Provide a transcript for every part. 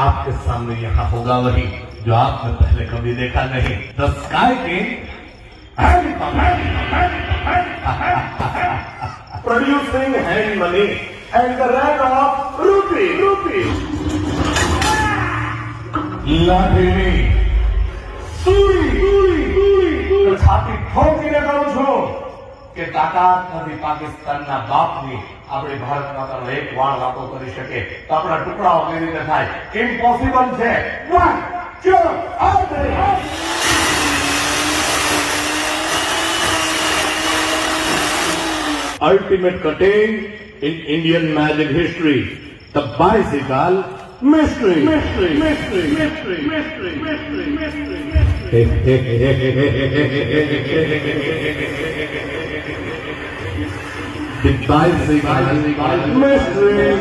आपके सामने यहाँ होगा वही जो आपने पहले कभी देखा नहीं। The sky king producing hand money and the run of rupee. લાઠીની સુરી છાતી ઠોકીને કહું છું કે તાકાત નથી પાકિસ્તાનના બાપની આપણી ભારત માતાનો એક વાળ વાતો કરી શકે તો આપણા ટુકડાઓ કેવી રીતે થાય? ઇમ્પોસિબલ છે. 1 2 3 Ultimate cutting in Indian magic history. The bicycle mystery. The bicycle mystery.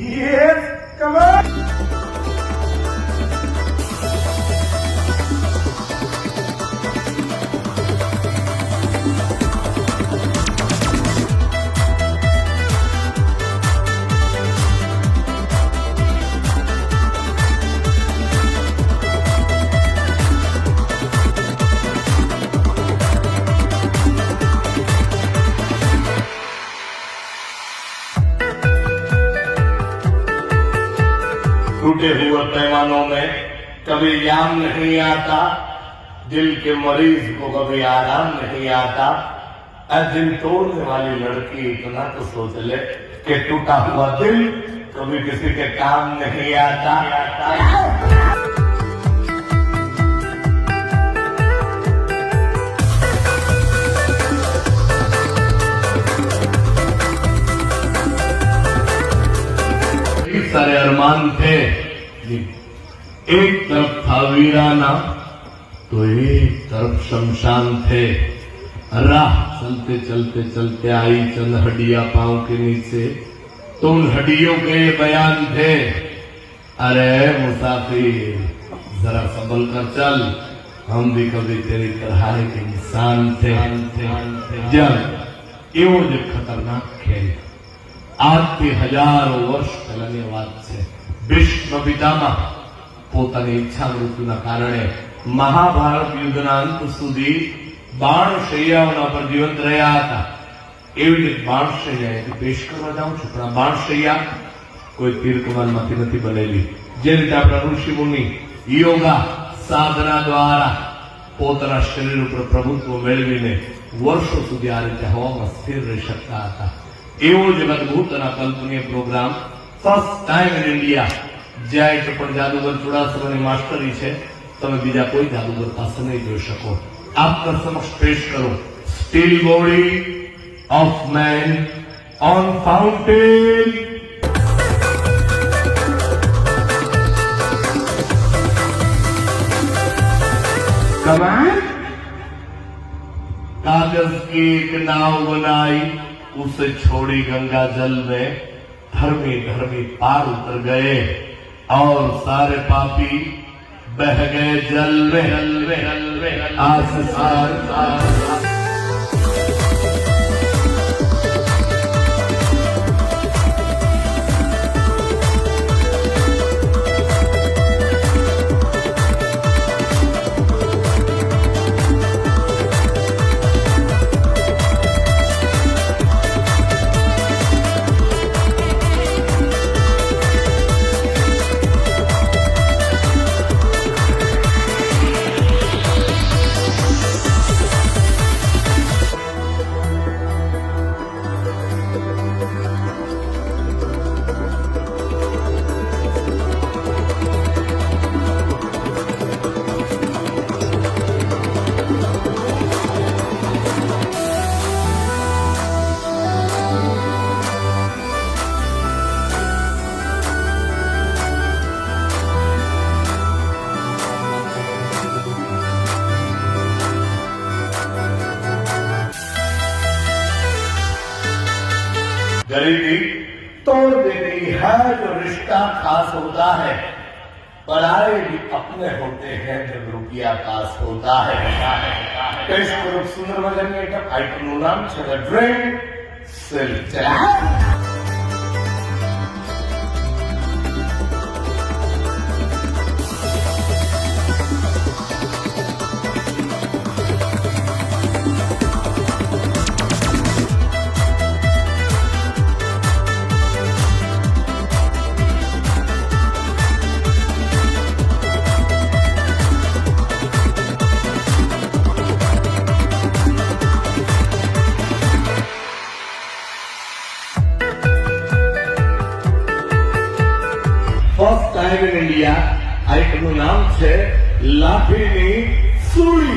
Yes, come on. टूटे हुए पैमानों में कभी याम नहीं आता, दिल के मरीज को कभी आराम नहीं आता। दिल तोड़ने वाली लड़की इतना तो सोच ले कि टूटा हुआ दिल कभी किसी के काम नहीं आता। सारे अरमान थे, एक तरफ था वीराना तो एक तरफ शमशान थे। राह चलते चलते चलते आई चंद हड्डियां पांव के नीचे, तो उन हड्डियों के बयान थे, अरे मुसाफिर जरा संभल कर चल, हम भी कभी तेरी तरह के इंसान थे। जब एवं जो खतरनाक खेल આજથી હજારો વર્ષ પહેલાની વાત છે। ભીષ્મ પિતામહ પોતાની ઈચ્છા મૃત્યુના કારણે મહાભારત યુદ્ધના અંત સુધી બાણશૈયાઓના પર જીવંત રહ્યા હતા। એવી રીતે બાણશૈયા એટલે પેશ કરવા જાઉં છું, પણ આ બાણશૈયા કોઈ તીર કમાનમાંથી નથી બનેલી। જે રીતે આપણા ઋષિ મુનિ યોગા સાધના દ્વારા પોતાના શરીર ઉપર પ્રભુત્વ મેળવીને વર્ષો સુધી આ રીતે હવામાં સ્થિર રહી શકતા હતા। એવો જ અદભુત અને કલ્પનીય programme first time in India જાય તો પણ જાદુગર ચુડાસમાની માસ્ટરી છે, તમે બીજા કોઈ જાદુગર પાસે નહીં જોઈ શકો। આપના સમક્ષ પેશ કરો steel body of main on fountain. कमाल कागज की एक नाव बनाई, उसे छोड़ी गंगा जल में, धर्मी धर्मी पार उतर गए और सारे पापी बह गए जल में। आसमान गरीबी तोड़ देती है जो रिश्ता खास होता है, पराए भी अपने होते हैं जब रुपया पास होता है। ટેસ્ટ કરો સુંદર મજાની આઈટમનું નામ છે the dream silk. First time in India આઈટમનું નામ છે લાઠીની સુળી.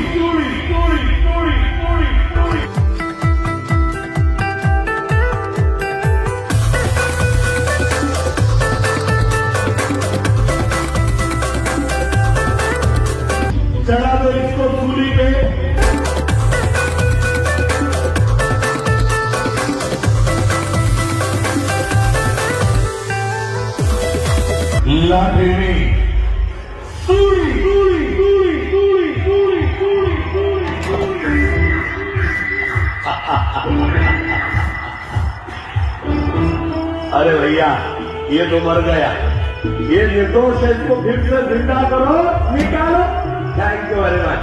चढ़ा दो इसको सूली पे. लाठीनी सूली. अरे भैया ये तो मर गया, ये निर्दोष है, इसको फिर से जिंदा करो, निकालो. Thank you very much.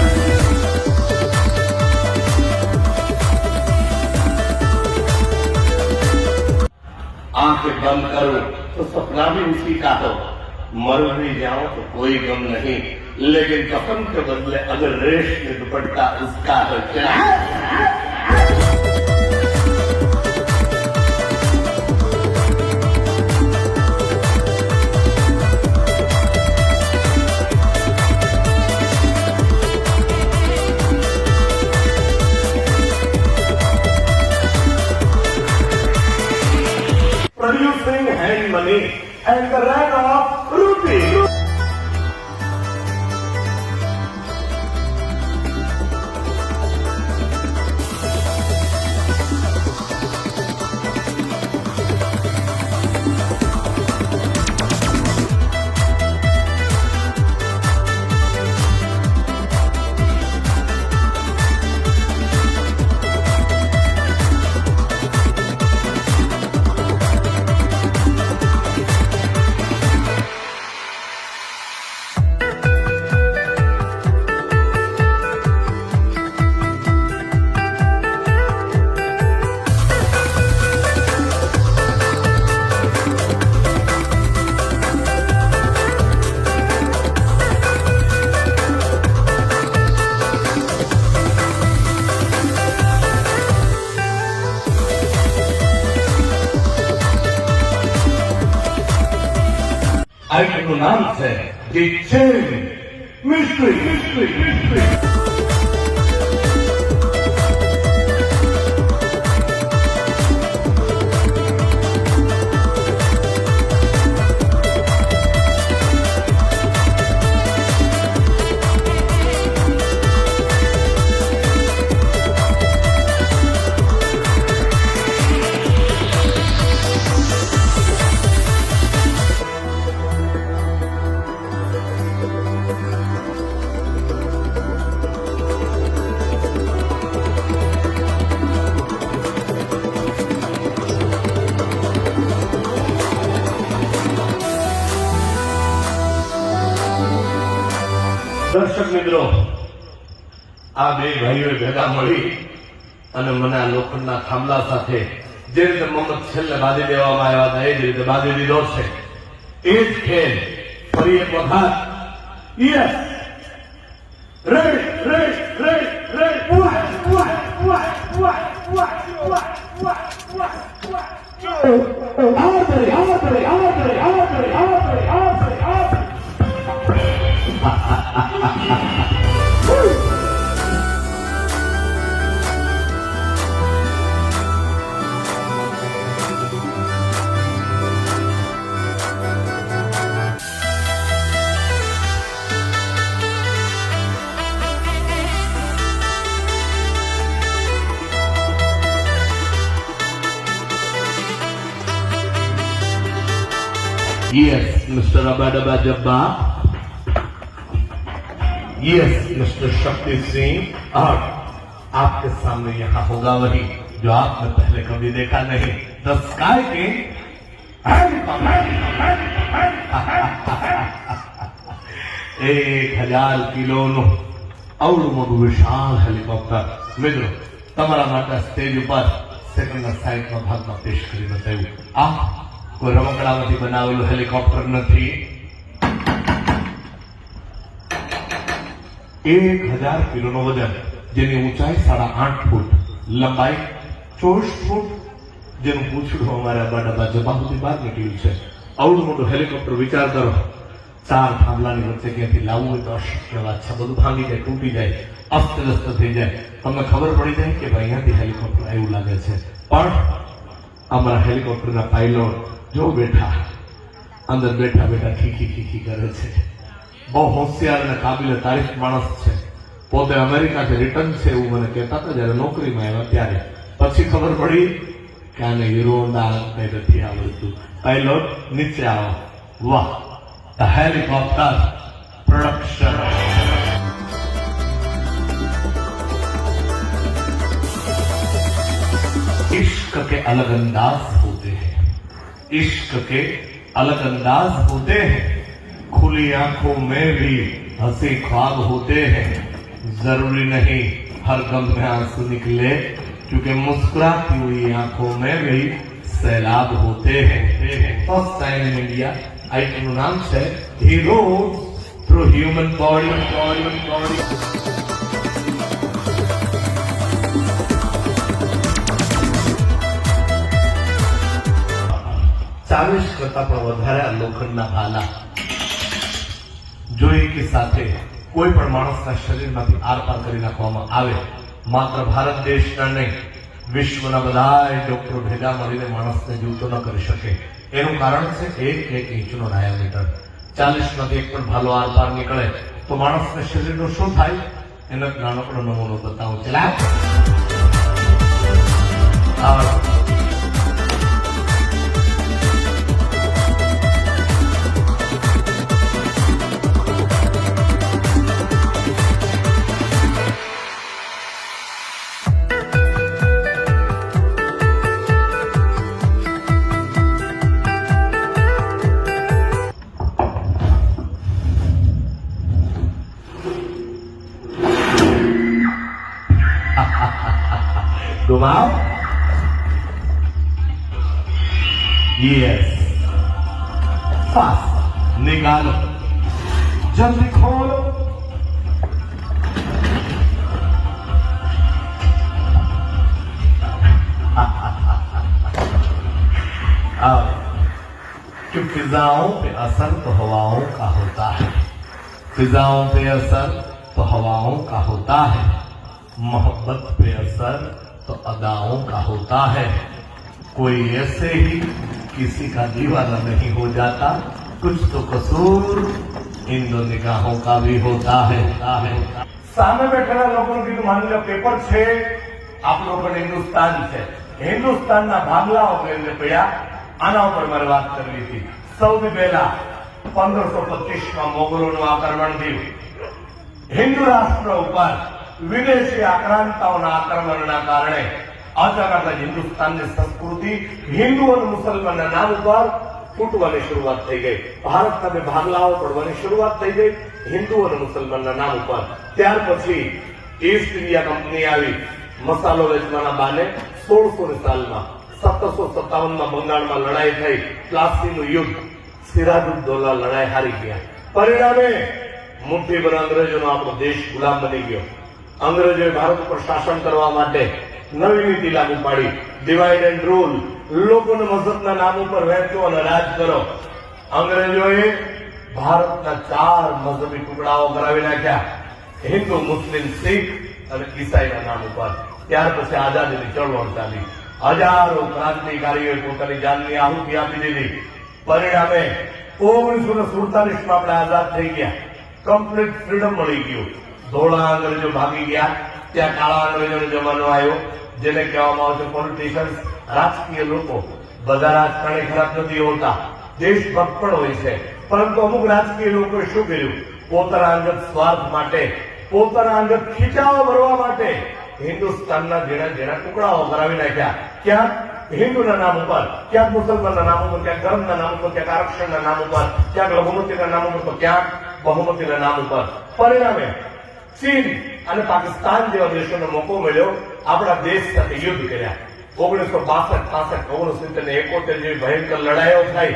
आंखें बंद करो तो सपना भी उसी का हो, मर भी जाओ तो कोई गम नहीं, लेकिन कफन के बदले अगर रेशमी दुपट्टा उसका हो क्या. Producing hand money and the run of rupee. આઈટમનું નામ છે ધી ચેન મિસ્ટ્રી. દર્શક મિત્રો, આ બે ભાઈઓએ ભેગા મળી અને મને આ લોખંડના થાંભલા સાથે જે રીતે મમ્મત છેલ્લે બાંધી દેવામાં આવ્યા હતા એ જ રીતે બાંધી દીધો છે. એ જ ખેલ ફરી એક વખત. Yes, ready ready ready ready. Yes, Mr. Abadaba Jabba. Yes, Mr. Shakti Singh. और आपके सामने यहाँ होगा वही जो आपने पहले कभी देखा नहीं, द स्काई किंग। 1000 કિલોનું અવળું મોટું વિશાળ હેલિકોપ્ટર મિત્રો તમારા માટે સ્ટેજ ઉપર સેકન્ડના સાઈડના ભાગમાં પેશ કરી બતાવ્યું. આ કોઈ રમકડામાંથી બનાવેલું હેલિકોપ્ટર નથી. 1000 કિલોનું વજન, જેની ઊંચાઈ 8.5 ફૂટ, લંબાઈ 24 ફૂટ, જેનું પૂછડું અમારા બાડાબા જબા સુધી બહાર નીકળ્યું છે. અવળું મોટું હેલિકોપ્ટર વિચાર કરો, 4 થાંભલાની વચ્ચે ક્યાંથી લાવવું હોય તો અશક્ય વાત છે. બધું ભાંગી જાય, તૂટી જાય, અસ્તવ્યસ્ત થઈ જાય. તમને ખબર પડી જાય કે ભાઈ અહીંયાથી હેલિકોપ્ટર આવ્યું લાગે છે. પણ અમારા હેલિકોપ્ટરના પાયલોટ જો બેઠા અંદર બેઠા બેઠા ખીખી ખીખી કરે છે. બહુ હોશિયાર અને કાબિલે તારીફ માણસ છે. પોતે અમેરિકાથી રિટર્ન છે એવું મને કહેતા હતા જયારે નોકરીમાં આવ્યા ત્યારે. પછી ખબર પડી કે આને હીરોના કઈ નથી આવડતું. પાયલોટ નીચે આવો. વાહ, ધ હેલિકોપ્ટર प्रोडक्शन। इश्क के अलग अंदाज होते हैं, इश्क के अलग अंदाज होते हैं, खुली आंखों में भी हंसी ख्वाब होते हैं। जरूरी नहीं हर गम में आंसू निकले, क्योंकि मुस्कुराती हुई आंखों में भी सैलाब होते हैं। First time in India item નું નામ છે હીરો થ્રુ હ્યુમન બોડી। 40 કરતા પણ વધારે લોખંડના ભાલા જો એકી સાથે કોઈ પણ માણસના શરીરમાંથી આરપાર કરી નાખવામાં આવે, માત્ર ભારત દેશના નહીં વિશ્વના બધા ડોક્ટરો ભેગા મળીને માણસને જીવતો ન કરી શકે। એનું કારણ છે 1 ઇંચનો ડાયામીટર। 40 માંથી એક પણ ભાલો આરપાર નીકળે તો માણસના શરીરનું શું થાય એનો એક નાનકડો નમૂનો બતાવું। ચલા घुमाओ। यस, फास्ट निकालो, जल्दी खोलो। अब कि फिजाओं पे असर तो हवाओं का होता है, फिजाओं पे असर तो हवाओं का होता है, मोहब्बत पे असर तो अदाओं का होता है। कोई ऐसे ही किसी का दीवाना नहीं हो जाता, कुछ तो कसूर इन दो निगाहों का भी होता है। सामने बैठेला लोगों की मान लो पेपर छे, आप लोगों ने हिंदुस्तान છે, હિન્દુસ્તાનના ભાગલાઓ કેન્દ્ર પડ્યા। આના ઉપર મારે વાત કરવી હતી। સૌથી પહેલા 1525માં મોગલોનું આક્રમણ થયું। હિન્દુ રાષ્ટ્ર ઉપર વિદેશી આક્રાંતાઓના આક્રમણના કારણે અચાનક જ હિન્દુસ્તાનની સંસ્કૃતિ હિન્દુ અને મુસલમાનના નામ ઉપર તૂટવાની શરૂઆત થઈ ગઈ। ભારતના બે ભાગલાઓ પડવાની શરૂઆત થઈ ગઈ હિન્દુ અને મુસલમાનના નામ ઉપર। ત્યાર પછી ઈસ્ટ ઇન્ડિયા કંપની આવી, મસાલો વેચવાના બાને 1600 સાલમાં 1757માં બંગાળમાં લડાઈ થઈ, પ્લાસીનું યુદ્ધ, સિરાજુદ્દૌલા લડાઈ હારી ગયા। પરિણામે મુઠ્ઠીભર અંગ્રેજોનો આપણો દેશ ગુલામ બની ગયો। અંગ્રેજોએ ભારત ઉપર શાસન કરવા માટે નવી નીતિ લાગુ પાડી, ડિવાઇડ એન્ડ રૂલ, લોકોને મઝહબના નામ ઉપર વહેંચો અને રાજ કરો। અંગ્રેજોએ ભારતના 4 મઝહબી ટુકડાઓ કરાવી નાખ્યા, હિન્દુ, મુસ્લિમ, શીખ અને ઈસાઈના નામ ઉપર। ત્યાર પછી આઝાદીની ચળવળ ચાલી, હજારો ક્રાંતિકારીઓએ પોતાની જાનની આહુતિ આપી દીધી। પરિણામે 1947માં આપણે આઝાદ થઈ ગયા, કમ્પ્લીટ ફ્રીડમ મળી ગયું। ધોળા અંગ્રેજો ભાગી ગયા, ત્યાં કાળા અંગ્રેજોનો જમાનો આવ્યો, જેને કહેવામાં આવે છે પોલિટિશિયન્સ, રાજકીય લોકો। બધા રાજકારણી ખરાબ નથી હોતા, દેશભક્ત પણ હોય છે, પરંતુ અમુક રાજકીય લોકોએ શું કર્યું? પોતાના અંગત સ્વાર્થ માટે, પોતાના અંગત ખીચાઓ ભરવા માટે હિન્દુસ્તાનના જેના ટુકડાઓ કરાવી નાખ્યા. ક્યાંક હિન્દુના નામ ઉપર, ક્યાંક મુસલમાનના નામ ઉપર, ક્યાંક ધર્મના નામ ઉપર, ક્યાંક આરક્ષણના નામ ઉપર, ક્યાંક લઘુમતીના નામ ઉપર, તો ક્યાંક બહુમતીના નામ ઉપર. પરિણામે ચીન અને પાકિસ્તાન જેવા દેશોને મોકો મળ્યો આપણા દેશ સાથે યુદ્ધ કર્યા. 1962, 65, 69 ને 71 જેવી ભયંકર લડાઈઓ થઈ.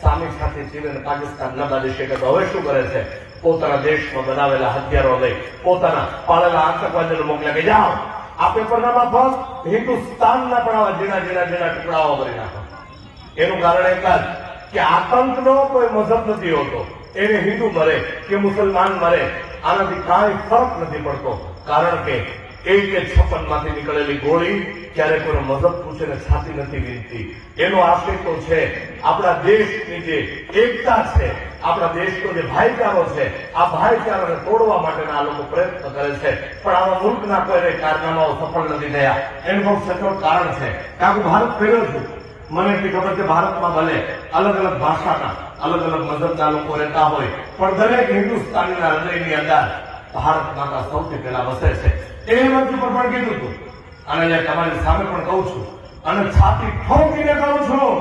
સામી સાથે ચીન અને પાકિસ્તાન ન બાંધી શકે તો હવે શું કરે છે? પોતાના દેશમાં બનાવેલા હથિયારો લઈ પોતાના પાળેલા આતંકવાદીઓને મોકલ્યા કે જાઓ આ પેપરનામાં ફક્ત હિન્દુસ્તાનના પણ આવા ઝીણા ટુકડાઓ કરી નાખો. એનું કારણ એક જ કે આતંકનો કોઈ મઝહબ નથી હોતો. એને હિન્દુ મરે કે મુસલમાન મરે આનાથી કાંઈ ફરક નથી પડતો, કારણ કે AK-56 માંથી નીકળેલી ગોળી ક્યારે કોઈ મઝહબ પૂછીને છાતી નથી વીંધતી. એનો આશય તો છે આપણા દેશની જે એકતા છે, આપણા દેશનો જે ભાઈચારો છે, આ ભાઈચારાને તોડવા માટેના આ લોકો પ્રયત્ન કરે છે. પણ આવા મુલ્કના કોઈ કારનામાઓ સફળ નથી થયા. એનું બહુ સચોટ કારણ છે. કારણ કે ભારત ફેર્યો છું, મને એટલી ખબર છે ભારતમાં ભલે અલગ અલગ ભાષાના અલગ અલગ મઝહબના લોકો રહેતા હોય, પણ દરેક હિન્દુસ્તાનીના હૃદયની અંદર ભારત માતા સૌથી પહેલા વસે છે. એ મંચ ઉપર પણ કીધું હતું અને અહીંયા તમારી સામે પણ કહું છું અને છાતી ઠોકીને કહું છું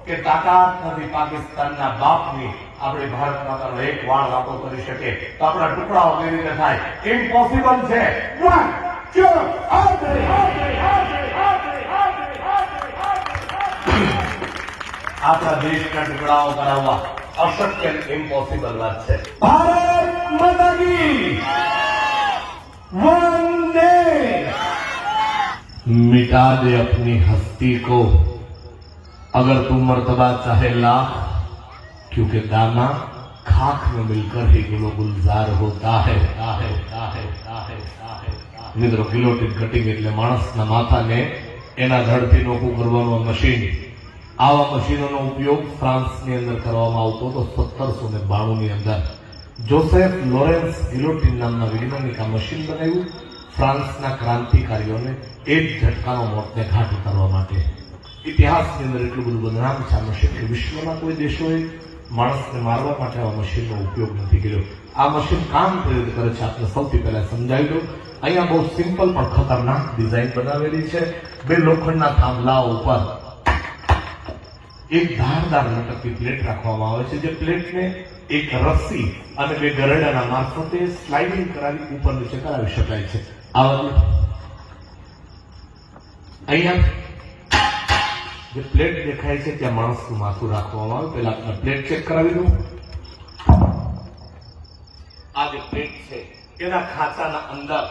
કે તાકાત નથી પાકિસ્તાનના બાપની આપણી ભારત માતાનો એક વાળ વાતો કરી શકે તો આપણા ટુકડાઓ કેવી રીતે થાય? ઇમ્પોસિબલ છે. આપણા દેશના ટુકડાઓ કરાવવા અશક્ય, ઇમ્પોસિબલ વાત છે. ભારત માતા કી वंदे। मिटा दे अपनी हस्ती को अगर तू मर्तबा चाहे लाख, क्योंकि दाना खाक में मिलकर ही गुलो गुलजार होता है. મિત્રો, ગિલોટીન કટિંગ એટલે માણસના માથાને એના ધડથી નોખું કરવાનું મશીન. આવા મશીનોનો ઉપયોગ ફ્રાન્સની અંદર કરવામાં આવતો હતો 1792 ની અંદર. જોસેફ લોરેન્સ ગિલોટીન નામના વૈજ્ઞાનિક આ મશીન બનાવ્યું ફ્રાન્સના ક્રાંતિકારીઓને એક ઝટકાનો મોતને ઘાટ ઉતારવા માટે. ઇતિહાસની અંદર એટલું બધું બદનામ છે આ મશીન કે વિશ્વના કોઈ દેશોએ માણસને મારવા માટે આ મશીનનો ઉપયોગ નથી કર્યો. આ મશીન કામ કેવી રીતે કરે છે આપને સૌથી પહેલા સમજાવી દઉં. અહીંયા બહુ સિમ્પલ પણ ખતરનાક ડિઝાઇન બનાવેલી છે. બે લોખંડના થાંભલાઓ ઉપર એક ધારદાર લટકતી પ્લેટ રાખવામાં આવે છે, જે પ્લેટને એક રસ્સી અને બે ગરડાના મારફતે સ્લાઇડિંગ કરાવી ઉપર નીચે કરાવી શકાય છે. અહીંયા જે પ્લેટ દેખાય છે ત્યાં માણસનું માથું રાખવામાં આવે. પહેલા આપણે પ્લેટ ચેક કરાવી દઉં. આ જે પ્લેટ છે એના ખાંચાના અંદર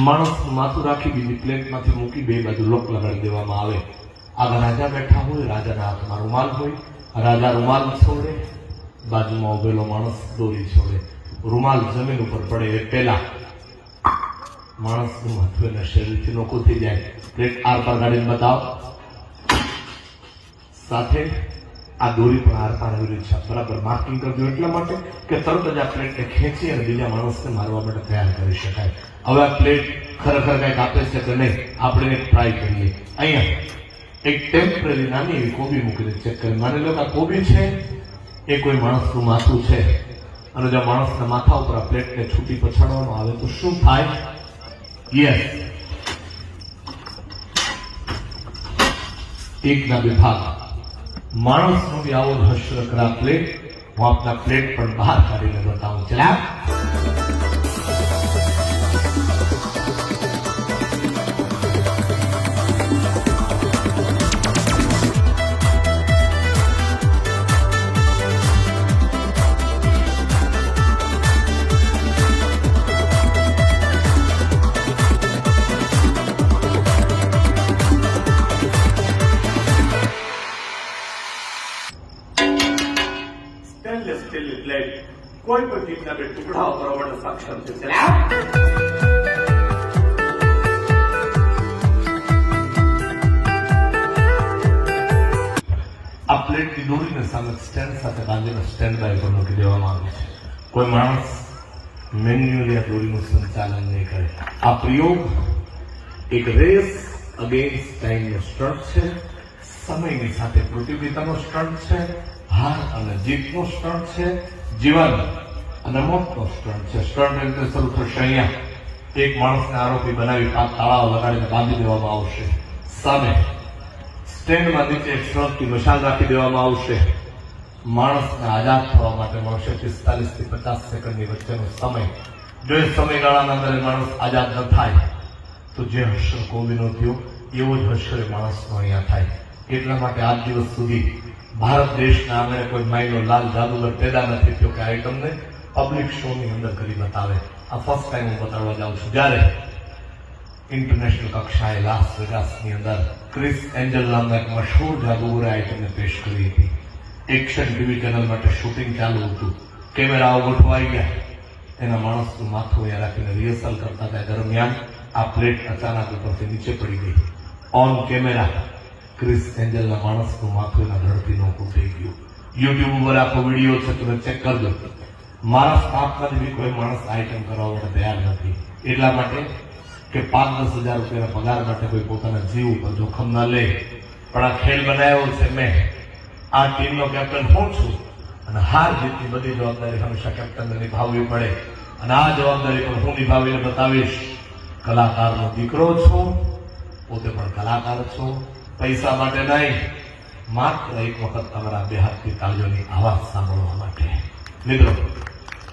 માણસનું માથું રાખી બીજી પ્લેટમાંથી મૂકી બે બાજુ લોક લગાડી દેવામાં આવે. આગળ રાજા બેઠા હોય, રાજાના હાથમાં રૂમાલ હોય, રાજા રૂમાલ છોડે, બાજુમાં ઉભેલો માણસ દોરી છોડે. રૂમાલ જમીન ઉપર પડે એ પહેલા માણસનું માથું એના શરીરથી નોખું થઈ જાય. પ્લેટ આર પાર ગાડીને બતાવો. સાથે આ દોરી પણ આર પાર આવી રહી છે, બરાબર માર્કિંગ કરજો એટલા માટે કે તરત જ આ પ્લેટને ખેંચી અને બીજા માણસને મારવા માટે તૈયાર કરી શકાય. હવે આ પ્લેટ ખરેખર કંઈક આપે છે કે નહીં આપણે એક ટ્રાય કરીએ. અહીંયા એક ટેમ્પરરી નાની એવી કોબી મૂકીને ચેક કરી. માની લો કે આ કોબી છે એ કોઈ માણસનું માથું છે અને જો માણસના માથા ઉપર આ પ્લેટને છૂટી પછાડવામાં આવે તો શું થાય? યસ, એકના બે ભાગ. માણસનો બી આવો રહસ્ય કરા પ્લેટ. હું આપના પ્લેટ પણ બહાર કાઢીને બતાવું. ચલા કોઈ પણ ચીજના બે ટુકડાઓ કરવા માટે સક્ષમ છે. આ પ્લેટની દોરીને સામે સ્ટેન્ડ સાથે બાંધીને સ્ટેન્ડ બાય પર મૂકી દેવામાં આવે છે. કોઈ માણસ મેન્યુઅલી આ દોરીનું સંચાલન નહીં કરે. આ પ્રયોગ એક રેસ અગેન્સ્ટ ટાઈમનો સ્ટ્રટ છે. સમયની સાથે પ્રતિયોગિતાનો સ્ટન્ટ છે, હાર અને જીતનો સ્ટન્ટ છે, જીવન અને મોતનો સ્ટન્ટ છે. સ્ટન્ટ રીતે શરૂ થશે અહીંયા. એક માણસને આરોપી બનાવી 5 તાળાઓ લગાડીને બાંધી દેવામાં આવશે. સામે સ્ટેન્ડમાં નીચે એક સ્ટ્રોકથી મશાલ રાખી દેવામાં આવશે. માણસને આઝાદ થવા માટે મળશે 45 થી 50 સેકન્ડની વચ્ચેનો સમય. જો એ સમયગાળાના અંદર માણસ આઝાદ ન થાય તો જે હર્ષ કોબીનો થયો એવો જ હર્ષ માણસનો અહીંયા થાય. એટલા માટે આજ દિવસ સુધી ભારત દેશના આંગણે કોઈ માયનો લાલ જાદુગર પેદા નથી થયો કે આઈટમને પબ્લિક શોની અંદર કરી બતાવે. આ ફર્સ્ટ ટાઈમ હું બતાવવા જાઉં છું. જ્યારે ઇન્ટરનેશનલ કક્ષાએ લાસ વેગાસની અંદર ક્રિસ એન્જલ નામના એક મશહૂર જાદુગરે આઈટમને પેશ કરી હતી. એક્શન ટીવી ચેનલ માટે શૂટિંગ ચાલુ હતું. કેમેરાઓ ગોઠવાઈ ગયા. એના માણસનું માથું અહીંયા રાખીને રિહર્સલ કરતા હતા દરમિયાન આ પ્લેટ અચાનક ઉપરથી નીચે પડી ગઈ. ઓન કેમેરા ક્રિસ એન્જલના માણસનું માથું એના ધડથી નોખું થઈ ગયું. યુટ્યુબ ઉપર આખો વિડીયો છે, તમે ચેક કરજો. મારા સ્ટાફમાંથી બી કોઈ માણસ આઈટમ કરવા માટે તૈયાર નથી. એટલા માટે કે 5-10 હજાર રૂપિયાના પગાર માટે કોઈ પોતાના જીવ ઉપર જોખમ ના લે. પણ આ ખેલ બનાવ્યો છે મેં. આ ટીમનો કેપ્ટન હું છું અને હાર જીતની બધી જવાબદારી હંમેશા કેપ્ટનને નિભાવવી પડે. અને આ જવાબદારી પણ હું નિભાવીને બતાવીશ. કલાકારનો દીકરો છું, પોતે પણ કલાકાર છું. પૈસા માટે નહીં, માત્ર એક વખત તમારા બે હાથની તાળીઓની આવાજ સાંભળવા માટે. મિત્રો,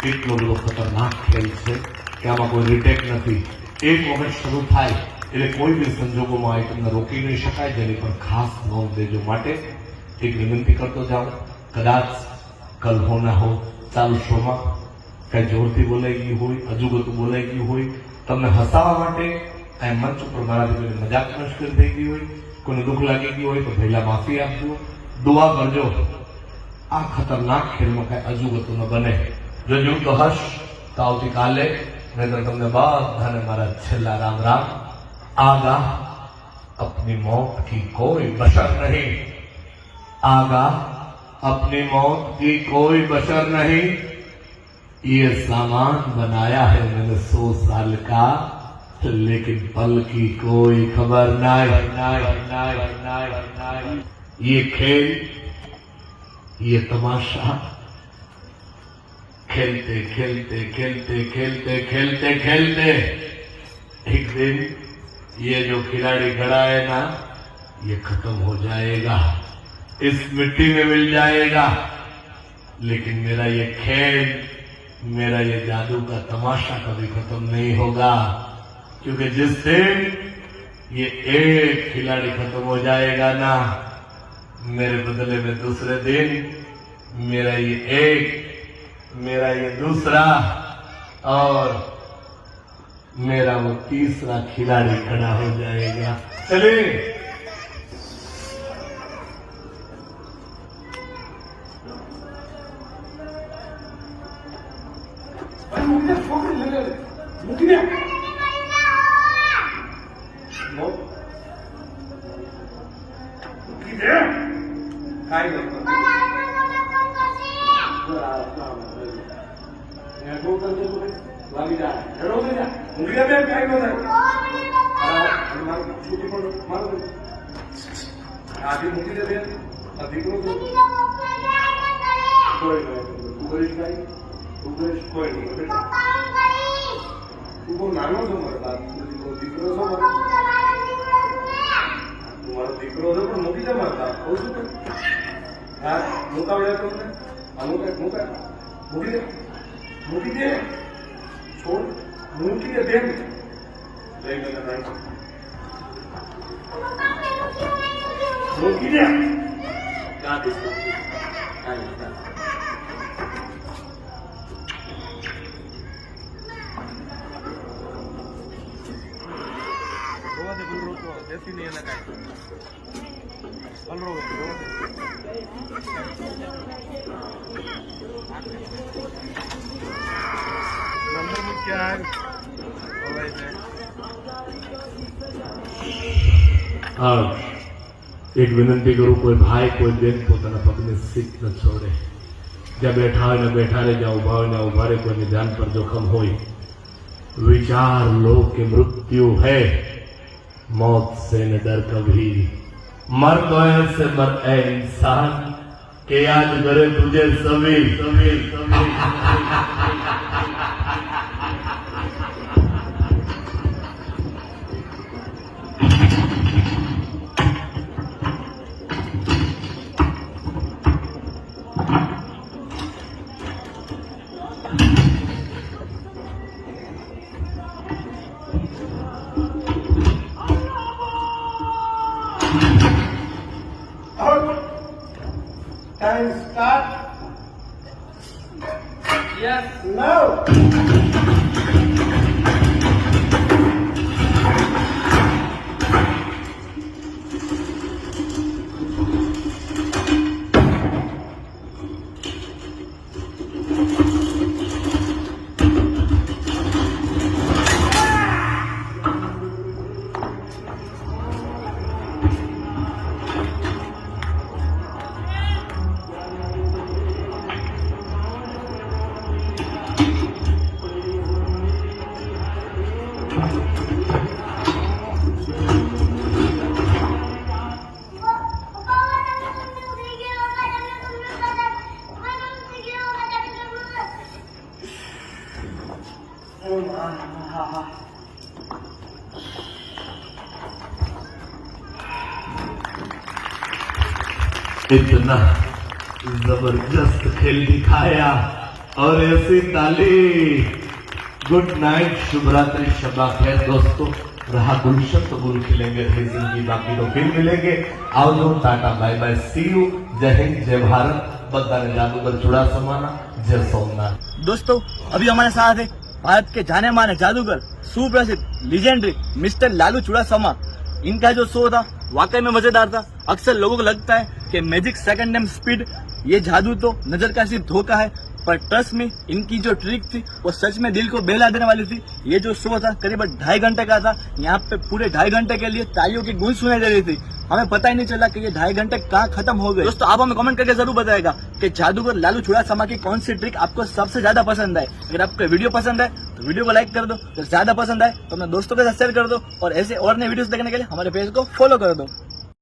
એટલો બધો ખતરનાક ખેલ છે કે આમાં કોઈ રિટેક નથી. એક વખત શરૂ થાય એટલે કોઈ બી સંજોગોમાં આઈટમને રોકી નહીં શકાય. જેની પર ખાસ નોંધ દેજો. માટે એક વિનંતી કરતો જાઉં, કદાચ કલ હો ના હો ચાલુ શોમાં કઈ જોરથી બોલાઈ ગયું હોય, અજુગતું બોલાઈ ગયું હોય, તમને હસાવવા માટે આ મંચ ઉપર મારાથી કોઈ મજાક મશ્કરી થઈ ગઈ હોય, કોઈને દુઃખ લાગી ગયું હોય તો પહેલા માફી આપજો, દુઆ કરજો. આ ખતરનાક ખેલમાં કઈ અજુગતું ન બને. જો જોયું તો હશ તો આવતીકાલે મેં તો તમને બધાને મારા છેલ્લા રામ રામ. आगा अपनी मौत की कोई बशर नहीं, आगा अपनी मौत की कोई बशर नहीं, ये सामान बनाया है मैंने 100 साल का, लेकिन पल की कोई खबर नहीं. ये खेल, ये तमाशा खेलते खेलते खेलते खेलते खेलते खेलते एक दिन ये जो खिलाड़ी खड़ा है ना, ये खत्म हो जाएगा, इस मिट्टी में मिल जाएगा. लेकिन मेरा ये खेल, मेरा ये जादू का तमाशा कभी खत्म नहीं होगा. क्योंकि जिस दिन ये एक खिलाड़ी खत्म हो जाएगा ना, मेरे बदले में दूसरे दिन मेरा ये एक, मेरा ये दूसरा और मेरा वो तीसरा खिलाड़ी खड़ा हो जाएगा. चलिए एक विनंती करूं, कोई भाई कोई बेन પોતાના પગને સીટ ન છોડે. જ્યાં બેઠા હોય ને બેઠા રહે, જ્યાં ઉભા હોય ને ઉભા રહે. કોઈને ધ્યાન પર જોખમ હોય, विचार लो कि मृत्यु है, मौत से न डर कभी, मर्द होए से मर ए इंसान के याद करे तुझे सभी सभी सभी Time start. Yes. Now. इतना जबरदस्त खेल दिखाया और ऐसी ताली। गुड नाइट, शुभ रात्रि, शबा खैर दोस्तों। रहा गुलशन तो गुल खिलेंगे, फिर जिंदगी बाकी तो फिर मिलेंगे। आओ दो, tata, bye bye, see you, जय हिंद, जय भारत। बधाने जादूगर चुड़ासमाना, जय सोमनाथ। दोस्तों अभी हमारे साथ है भारत के जाने माने जादूगर, सुप्रसिद्ध, लीजेंडरी मिस्टर लालू चुड़ासमा। इनका जो शो था वाकई में मजेदार था। अक्सर लोगों को लगता है कि मैजिक सेकंड नेम स्पीड, ये जादू तो नजर का सिर्फ धोखा है, पर ट्रस्ट में इनकी जो ट्रिक थी वो सच में दिल को बहला देने वाली थी। ये जो शो था करीबन 2.5 घंटे का था। यहाँ पे पूरे 2.5 घंटे के लिए तालियों की गूंज सुनाई दे रही थी। हमें पता ही नहीं चला कि ये 2.5 घंटे कहाँ खत्म हो गए। दोस्तों आप हमें कमेंट करके जरूर बताएगा कि जादूगर लालू चुड़ासमा की कौन सी ट्रिक आपको सबसे ज्यादा पसंद है। अगर आपको वीडियो पसंद है तो वीडियो को लाइक कर दो, अगर ज्यादा पसंद है तो अपने दोस्तों के साथ शेयर कर दो, और ऐसे और नए वीडियोस देखने के लिए हमारे पेज को फॉलो कर दो।